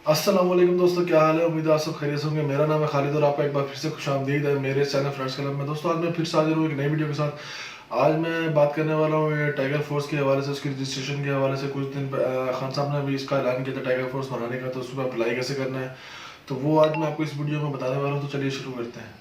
अस्सलाम वालेकुम दोस्तों, क्या हाल है। उम्मीद है आप सब खैरियत होंगे। मेरा नाम है खालिद और आपका एक बार फिर से खुशामदीद है मेरे चैनल फ्रेंड्स क्लब में। दोस्तों, आज मैं फिर से हाजिर हूँ एक नई वीडियो के साथ। आज मैं बात करने वाला हूँ ये टाइगर फोर्स के हवाले से, उसकी रजिस्ट्रेशन के हवाले से। कुछ दिन खान साहब ने भी इसका ऐलान किया था टाइगर फोर्स बनाने का, तो उस पर अप्लाई कैसे करना है, तो वो आज मैं आपको इस वीडियो में बताने वाला हूँ। तो चलिए शुरू करते हैं।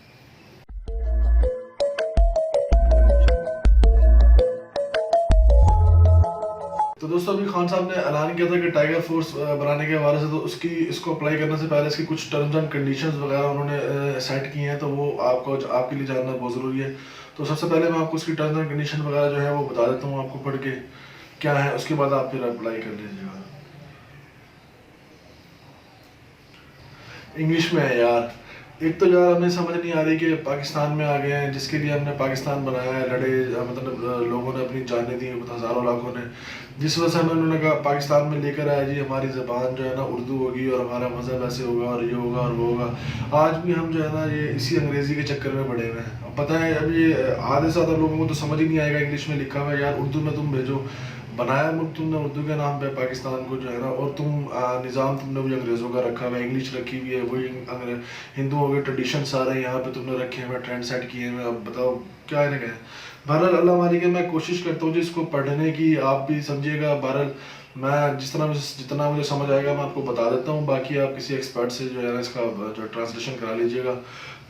तो दोस्तों, अभी खान साहब ने ऐलान किया था कि टाइगर फोर्स बनाने के हवाले से, तो इसको अप्लाई करने से पहले इसकी कुछ टर्म्स एंड कंडीशंस वगैरह उन्होंने सेट किए हैं, तो वो आपके लिए जानना बहुत ज़रूरी है। तो सबसे पहले मैं आपको उसकी टर्म्स एंड कंडीशन वगैरह जो है वो बता देता हूँ आपको पढ़ के क्या है, उसके बाद आप फिर अप्लाई कर लीजिएगा। इंग्लिश में है यार। एक तो यार हमें समझ नहीं आ रही कि पाकिस्तान में आ गए हैं, जिसके लिए हमने पाकिस्तान बनाया है, लड़े, मतलब लोगों ने अपनी जानें दी, हज़ारों लाखों ने, जिस वजह से हमें उन्होंने कहा पाकिस्तान में लेकर आया जी, हमारी ज़बान जो है ना उर्दू होगी और हमारा मज़हब ऐसे होगा और ये होगा और वो होगा। आज भी हम जो है ना ये इसी अंग्रेज़ी के चक्कर में पड़े हुए हैं। अब पता है, अब ये आधे से ज़्यादा लोगों को तो समझ ही नहीं आएगा इंग्लिश में लिखा हुआ है यार, उर्दू में तुम भेजो। बनाया मुल्क तुमने उर्दू के नाम पे पाकिस्तान को जो है ना, और तुम निज़ाम तुमने वही अंग्रेज़ों का रखा हुआ है, इंग्लिश रखी हुई है, वही हिंदुओं के ट्रेडिशन सारे यहाँ पे तुमने रखे हुए, ट्रेंड सेट किए हुए। अब बताओ क्या इन्हें कहें। बहरहाल अल्लाह मारी के मैं कोशिश करता हूँ जी इसको पढ़ने की, आप भी समझिएगा। बहरहाल मैं जितना मुझे समझ आएगा मैं आपको बता देता हूँ, बाकी आप किसी एक्सपर्ट से जो है ना इसका जो ट्रांसलेशन करा लीजिएगा।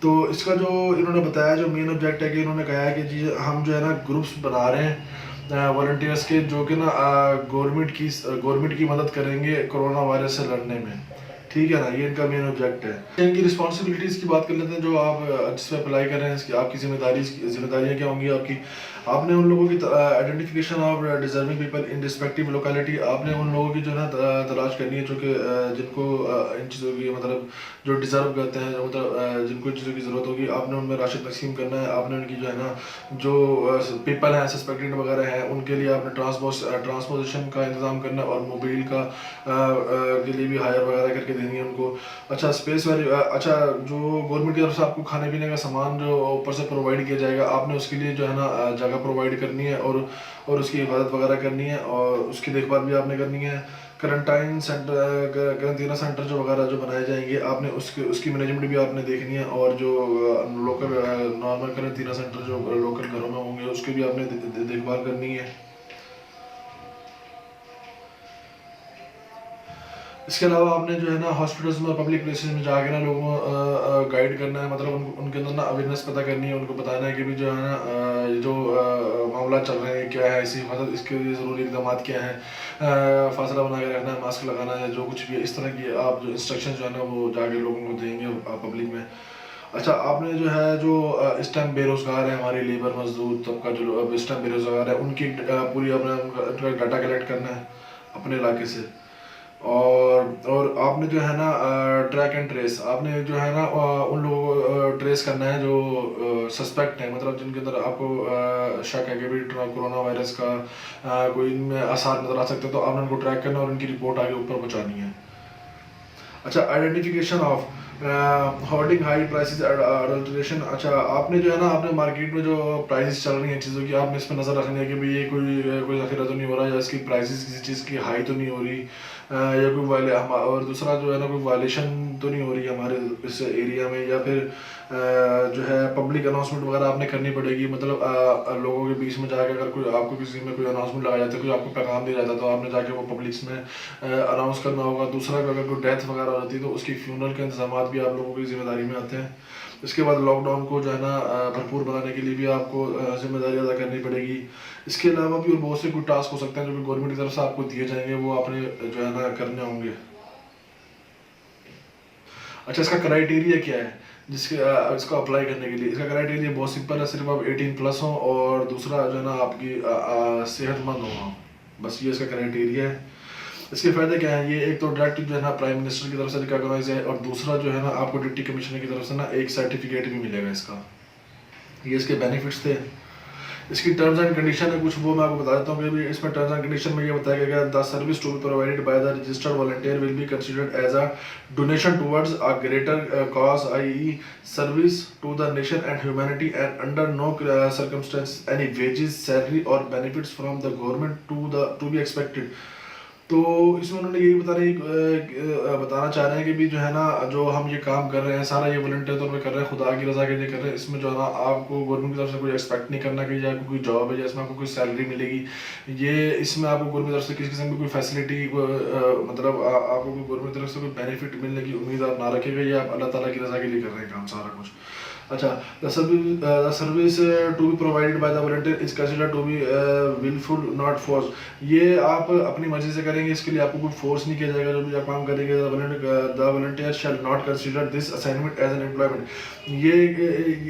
तो इसका जो इन्होंने बताया, जो मेन ऑब्जेक्ट है कि इन्होंने कहा है कि जी हम जो है ना ग्रुप्स बना रहे हैं वॉलंटियर्स के, जो कि ना गवर्नमेंट की मदद करेंगे कोरोना वायरस से लड़ने में। ठीक है ना, ये इनका मेन ऑब्जेक्ट है। इनकी रिस्पॉन्सिबिलिटीज़ की बात कर लेते हैं, जो आप जिस पे अप्लाई कर रहे हैं, इसकी आपकी जिम्मेदारियाँ क्या होंगी आपकी। आपने उन लोगों की identification of deserving people in respective locality, आपने उन लोगों की जो है ना तलाश करनी है जो कि जिनको इन चीज़ों की, मतलब जो डिज़र्व करते हैं, जो मतलब जिनको इन चीज़ों की ज़रूरत होगी, आपने उनमें राशन तकसीम करना है। आपने उनकी जो है ना जो पीपल हैं सस्पेक्टेड वगैरह हैं, उनके लिए आपने ट्रांसपोजिशन का इंतज़ाम करना है, और मोबाइल का के लिए भी हायर वगैरह करके देनी है उनको। अच्छा, स्पेस वाली, अच्छा, जो गवर्नमेंट की तरफ से आपको खाने पीने का सामान जो ऊपर से प्रोवाइड किया जाएगा, आपने उसके लिए जो है ना जगह प्रोवाइड करनी है, और उसकी हिफाजत वगैरह करनी है, और उसकी देखभाल भी आपने करनी है। करंटाइन सेंटर, करंटीना सेंटर जो वगैरह जो बनाए जाएंगे, आपने उसकी मैनेजमेंट भी आपने देखनी है, और जो लोकल नॉर्मल करंटीना सेंटर जो लोकल घरों में होंगे उसकी भी आपने देखभाल करनी है। इसके अलावा आपने जो है ना हॉस्पिटल्स में, पब्लिक प्लेसेस में जाके ना लोगों को गाइड करना है, मतलब उनके अंदर ना अवेयरनेस पता करनी है, उनको बताना है कि भी जो है ना ये जो मामला चल रहे हैं क्या है, इसी मतलब इसके लिए ज़रूरी इकदाम क्या हैं, फासला बना के रखना है, मास्क लगाना है, जो कुछ भी है, इस तरह की आप जो इंस्ट्रक्शन जो है ना वो जाके लोगों को देंगे पब्लिक में। अच्छा, आपने जो है जो इस टाइम बेरोज़गार है, हमारी लेबर मजदूर तबका जो अब इस टाइम बेरोज़गार है, उनकी पूरी अपना उनका डाटा कलेक्ट करना है अपने इलाके से। और आपने जो है ना ट्रैक एंड ट्रेस, आपने जो है ना उन लोगों को ट्रेस करना है जो सस्पेक्ट है, मतलब जिनके अंदर आपको शक है कि भी कोरोना वायरस का कोई इनमें आसार नजर आ सकते हैं, तो आपने उनको ट्रैक करना और उनकी रिपोर्ट आगे ऊपर पहुंचानी है। अच्छा, identification of hoarding high prices adulteration. अच्छा, आपने जो है ना आपने मार्केट में जो प्राइसेस चल रही हैं चीज़ों की, आपने इस पर नज़र रखनी है कि भाई ये कोई ज़ख़ीरा तो नहीं हो रहा, या इसकी प्राइसेस किसी चीज़ की हाई तो नहीं हो रही, या कोई और दूसरा जो है ना कोई वायलेशन तो नहीं हो रही हमारे इस एरिया में, या फिर जो है पब्लिक अनाउंसमेंट वगैरह आपने करनी पड़ेगी, मतलब लोगों के बीच में जाकर अगर कोई आपको किसी में कोई अनाउंसमेंट लगाया जाता है, कोई आपको पैगाम दिया जाता है, तो आपने जाके वो पब्लिक्स में अनाउंस करना होगा। दूसरा, अगर कोई डेथ वगैरह होती है तो उसकी फ्यूनरल के इंतजाम भी आप लोगों की जिम्मेदारी में आते हैं। इसके बाद लॉकडाउन को जो है ना भरपूर बनाने के लिए भी आपको जिम्मेदारी अदा करनी पड़ेगी। इसके अलावा भी और बहुत से कुछ टास्क हो सकते हैं जो कि गवर्नमेंट की तरफ से आपको दिए जाएंगे, वो आपने जो है ना करने होंगे। अच्छा, इसका क्राइटेरिया क्या है जिसके इसको अप्लाई करने के लिए? इसका क्राइटेरिया बहुत सिंपल है, सिर्फ आप 18+ हो, और दूसरा जो है ना आपकी सेहतमंद हो, बस ये इसका क्राइटेरिया है। इसके फायदे क्या है? ये एक तो डायरेक्ट जो है ना प्राइम मिनिस्टर की तरफ से रिकॉग्नाइज है, और दूसरा जो है ना आपको डिप्टी कमिश्नर की तरफ से ना एक सर्टिफिकेट भी मिलेगा इसका। ये इसके बेनिफिट्स थे। इसकी टर्म्स एंड कंडीशन है कुछ, वो मैं आपको बता देता हूँ कि भी इसमें टर्म्स एंड कंडीशन में ये बताया गया the service to be provided by the registered volunteer will be considered as a donation towards a greater cause, i.e. Service to the nation and humanity, and under no circumstance any wages, salary और benefits from the government to be expected. तो इसमें उन्होंने यही बताना चाह रहे हैं कि भी जो है ना, जो हम ये काम कर रहे हैं सारा ये वॉलंटियर तौर पे कर रहे हैं, खुदा की रज़ा के लिए कर रहे हैं। इसमें जो है ना आपको गवर्नमेंट की तरफ से कोई एक्सपेक्ट नहीं करना कि आपको कोई जॉब है या इसमें आपको कोई सैलरी मिलेगी। ये इसमें आपको गवर्नमेंट की तरफ से किसी किस्म की कोई फैसिलिटी मतलब आपको गवर्नमेंट की तरफ से कोई बेनिफिट मिलने की उम्मीद आप ना रखेगा। ये आप अल्लाह ताला की रज़ा के लिए कर रहे हैं काम सारा कुछ। अच्छा, the service to be provided by the volunteer is considered to be wilful not force. ये आप अपनी मर्जी से करेंगे, इसके लिए आपको कोई फोर्स नहीं किया जाएगा। जो भी आप काम करेंगे, the volunteer shall not consider this assignment as an employment. ये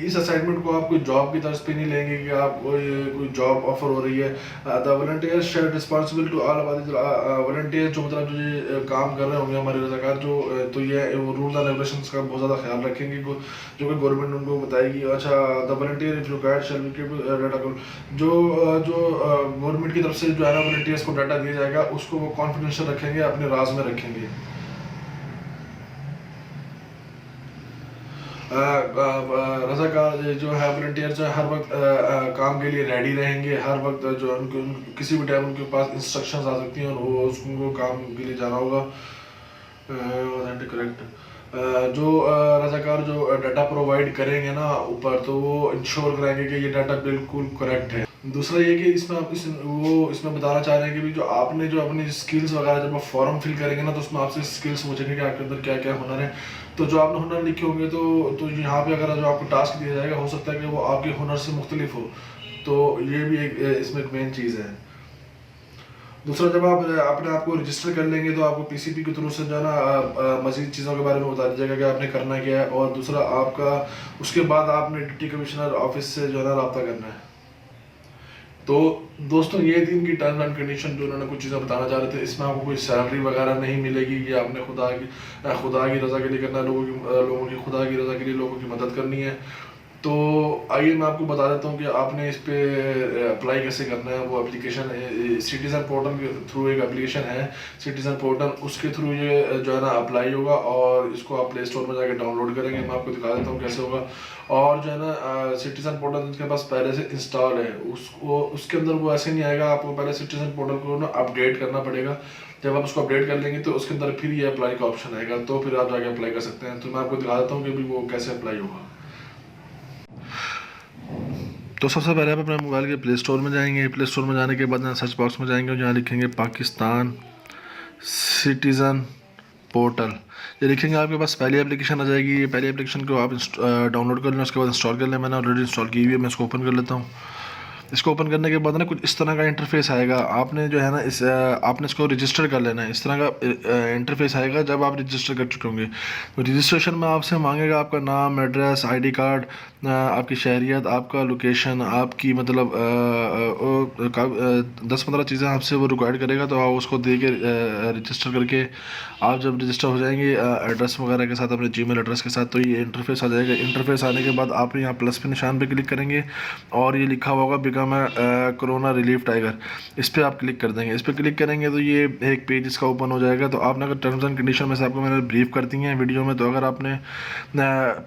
इस असाइनमेंट को आप कोई जॉब की तरफ पे नहीं लेंगे कि आप कोई जॉब ऑफर हो रही है। The volunteer shall responsible to all volunteer, जो मतलब जो ये काम कर रहे होंगे हमारे रज़ाकार, जो तो ये रूल्स एंड रेगुलेशंस का बहुत ज़्यादा ख्याल रखेंगे जो कि गवर्नमेंट उनको बताएगी। अच्छा, the volunteer if required shall be keep data. जो गवर्नमेंट की तरफ से जो है ना वॉलंटियर्स को डाटा दिया जाएगा, उसको वो कॉन्फिडेंशियल रखेंगे, अपने राज में रखेंगे। रज़ाकार जो है वॉलंटियर जो है हर वक्त काम के लिए रेडी रहेंगे। हर वक्त जो उनको किसी भी टाइम उनके पास इंस्ट्रक्शंस आ सकती हैं और वो उसको काम के लिए जाना होगा। करेक्ट। जो रज़ाकार जो डाटा प्रोवाइड करेंगे ना ऊपर, तो वो इंश्योर कराएंगे कि ये डाटा बिल्कुल करेक्ट है। दूसरा ये कि इसमें आप इसमें बताना चाह रहे हैं कि भी जो आपने जो अपनी स्किल्स वगैरह जब आप फॉर्म फिल करेंगे ना, तो उसमें आपसे स्किल्स पूछेंगे कि आपके अंदर क्या क्या हुनर है। तो जो आपने हुनर लिखे होंगे तो यहाँ पे अगर जो आपको टास्क दिया जाएगा, हो सकता है कि वो आपके हुनर से मुख्तलिफ हो। तो ये भी एक इसमें एक मेन चीज़ है। दूसरा, जब आप अपने आप को रजिस्टर कर लेंगे तो आपको पीसीपी के थ्रू से जो है ना मज़ीद चीज़ों के बारे में बता दिया जाएगा कि आपने करना क्या है। और दूसरा आपका उसके बाद आपने डिप्टी कमिश्नर ऑफिस से जो है ना रब्ता करना है। तो दोस्तों, ये थी इनकी टर्म्स एंड कंडीशन जो उन्होंने कुछ चीज़ें बताना चाह रहे थे। इसमें आपको कोई सैलरी वगैरह नहीं मिलेगी। ये आपने खुदा की रज़ा के लिए करना है, लोगों की खुदा की रज़ा के लिए लोगों की मदद करनी है। तो आइए मैं आपको बता देता हूँ कि आपने इस पे अप्लाई कैसे करना है। वो एप्लीकेशन सिटीज़न पोर्टल के थ्रू एक एप्लीकेशन है सिटीज़न पोर्टल, उसके थ्रू ये जो है ना अप्लाई होगा और इसको आप प्ले स्टोर में जाके डाउनलोड करेंगे। मैं आपको दिखा देता हूँ कैसे होगा। और जो है ना सिटीज़न पोर्टल जिसके पास पहले से इंस्टॉल है, उसके अंदर वो ऐसे नहीं आएगा। आपको पहले सिटीज़न पोर्टल को ना अपडेट करना पड़ेगा। जब आप उसको अपडेट कर लेंगे तो उसके अंदर फिर ये अप्लाई का ऑप्शन आएगा, तो फिर आप जाके अप्लाई कर सकते हैं। तो मैं आपको दिखा देता हूँ कि भी वो कैसे अप्लाई होगा। तो सबसे पहले आप अपने मोबाइल के प्ले स्टोर में जाएंगे। प्ले स्टोर में जाने के बाद ना सर्च बॉक्स में जाएंगे और यहाँ लिखेंगे पाकिस्तान सिटीज़न पोर्टल। ये लिखेंगे, आपके पास पहली एप्लीकेशन आ जाएगी। ये पहली एप्लीकेशन को आप डाउनलोड कर लें, उसके बाद इंस्टॉल कर लें। मैंने ऑलरेडी इंस्टॉल की हुई है, मैं इसको ओपन कर लेता हूँ। इसको ओपन करने के बाद ना कुछ इस तरह का इंटरफेस आएगा। आपने जो है ना आपने इसको रजिस्टर कर लेना है। इस तरह का इंटरफेस आएगा जब आप रजिस्टर कर चुके होंगे। तो रजिस्ट्रेशन में आपसे मांगेगा आपका नाम, एड्रेस, आईडी कार्ड, आपकी शहरियत, आपका लोकेशन, आपकी मतलब 10-15 चीज़ें आपसे वो रिक्वायर्ड करेगा। तो आप उसको दे के रजिस्टर करके आप जब रजिस्टर हो जाएंगे एड्रेस वगैरह के साथ, अपने जीमेल एड्रेस के साथ, तो ये इंटरफेस आ जाएगा। इंटरफेस आने के बाद आप यहाँ प्लस पे निशान पे क्लिक करेंगे और ये लिखा हुआ होगा बिकम कोरोना रिलीफ टाइगर। इस पर आप क्लिक कर देंगे। इस पर क्लिक करेंगे तो ये एक पेज इसका ओपन हो जाएगा। तो आपने अगर टर्म्स एंड कंडीशन में से आपको मैंने ब्रीफ कर दी हैं वीडियो में, तो अगर आपने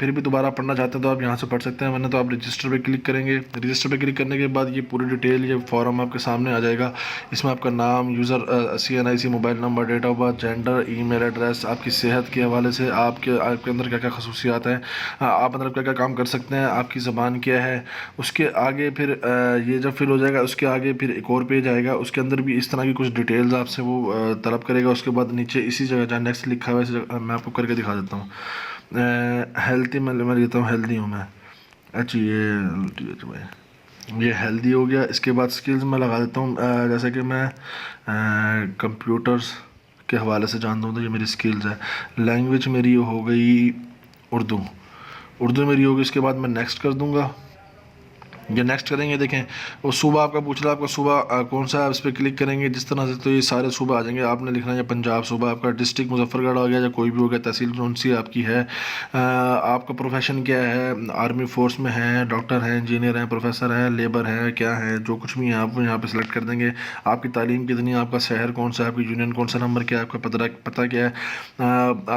फिर भी दोबारा पढ़ना चाहते हैं तो आप यहाँ से पढ़ सकते हैं, वरना तो आप रजिस्टर पे क्लिक करेंगे। रजिस्टर पे क्लिक करने के बाद ये पूरी डिटेल, ये फॉर्म आपके सामने आ जाएगा। इसमें आपका नाम, user CNIC, mobile number, date of birth, gender, email address, आपकी सेहत के हवाले से आपके अंदर क्या क्या खसूसियात हैं, आप मतलब क्या क्या काम कर सकते हैं, आपकी ज़बान क्या है। उसके आगे फिर ये जब फिल हो जाएगा, उसके आगे फिर एक और पेज आएगा। उसके अंदर भी इस तरह की कुछ डिटेल्स आपसे वो तलब करेगा। उसके बाद नीचे इसी जगह जहाँ नेक्स्ट लिखा हुआ है, मैं आपको करके दिखा देता हूँ। हेल्थी मैं लेता हूँ, हेल्दी हूँ मैं। अच्छा, ये हेल्दी हो गया। इसके बाद स्किल्स मैं लगा देता हूँ, जैसे कि मैं कंप्यूटर्स के हवाले से जानता हूँ, तो ये मेरी स्किल्स है। लैंग्वेज मेरी हो गई उर्दू मेरी होगी। इसके बाद मैं नेक्स्ट कर दूँगा। ये नेक्स्ट करेंगे, देखें वो सुबह आपका पूछ रहा है, आपका सुबह कौन सा है, इस पर क्लिक करेंगे जिस तरह से, तो ये सारे सुबह आ जाएंगे। आपने लिखना है पंजाब सुबह, आपका डिस्ट्रिक्ट मुजफ्फरगढ़ हो गया या कोई भी हो गया, तहसील कौन सी आपकी है, आपका प्रोफेशन क्या है, आर्मी फोर्स में है, डॉक्टर है, इंजीनियर है, प्रोफेसर है, लेबर है, क्या है, जो कुछ भी है आप यहाँ पर सेलेक्ट कर देंगे। आपकी तालीम कितनी है, आपका शहर कौन सा है, आपकी यूनियन कौन सा नंबर क्या है, आपका पता क्या है।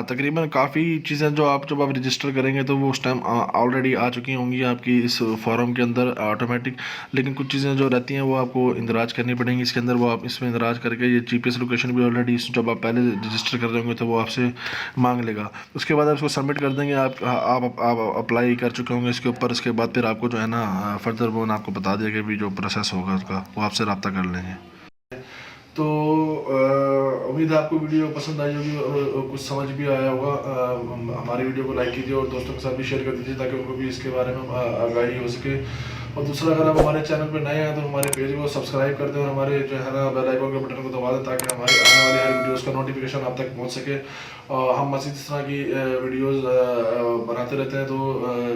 तकरीबन काफ़ी चीज़ें जो आप जब आप रजिस्टर करेंगे तो वो उस टाइम ऑलरेडी आ चुकी होंगी आपकी इस फॉर्म के अंदर। ऑटोमेटिक, लेकिन कुछ चीज़ें जो रहती हैं वो आपको इंदराज करनी पड़ेंगी इसके अंदर। वो आप इसमें इंदराज करके, ये GPS लोकेशन भी ऑलरेडी जब आप पहले रजिस्टर कर रहे होंगे तो वो आपसे मांग लेगा। उसके बाद आप इसको सबमिट कर देंगे। आप अप्लाई कर चुके होंगे इसके ऊपर। उसके बाद फिर आपको जो है ना फर्दर वो आपको बता देगा भी जो प्रोसेस होगा उसका, वो आपसे रब्ता कर लेंगे। तो उम्मीद है आपको वीडियो पसंद आई होगी और कुछ समझ भी आया होगा। हमारी वीडियो को लाइक कीजिए और दोस्तों के साथ भी शेयर कर दीजिए ताकि उनको भी इसके बारे में आगाही हो सके। और दूसरा, अगर आप हमारे चैनल पर नए हैं तो हमारे पेज को सब्सक्राइब कर दें और हमारे जो है ना बेल आइकन के बटन को दबा दें ताकि हमारी आने वाली हर वीडियोज़ का नोटिफिकेशन आप तक पहुँच सके। और हम मज़ीद इस तरह की वीडियोज़ बनाते रहते हैं। तो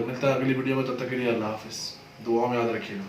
मिलता है अगली वीडियो में, तब तक के लिए अल्लाह हाफ़िज़। दुआ में याद रखिएगा।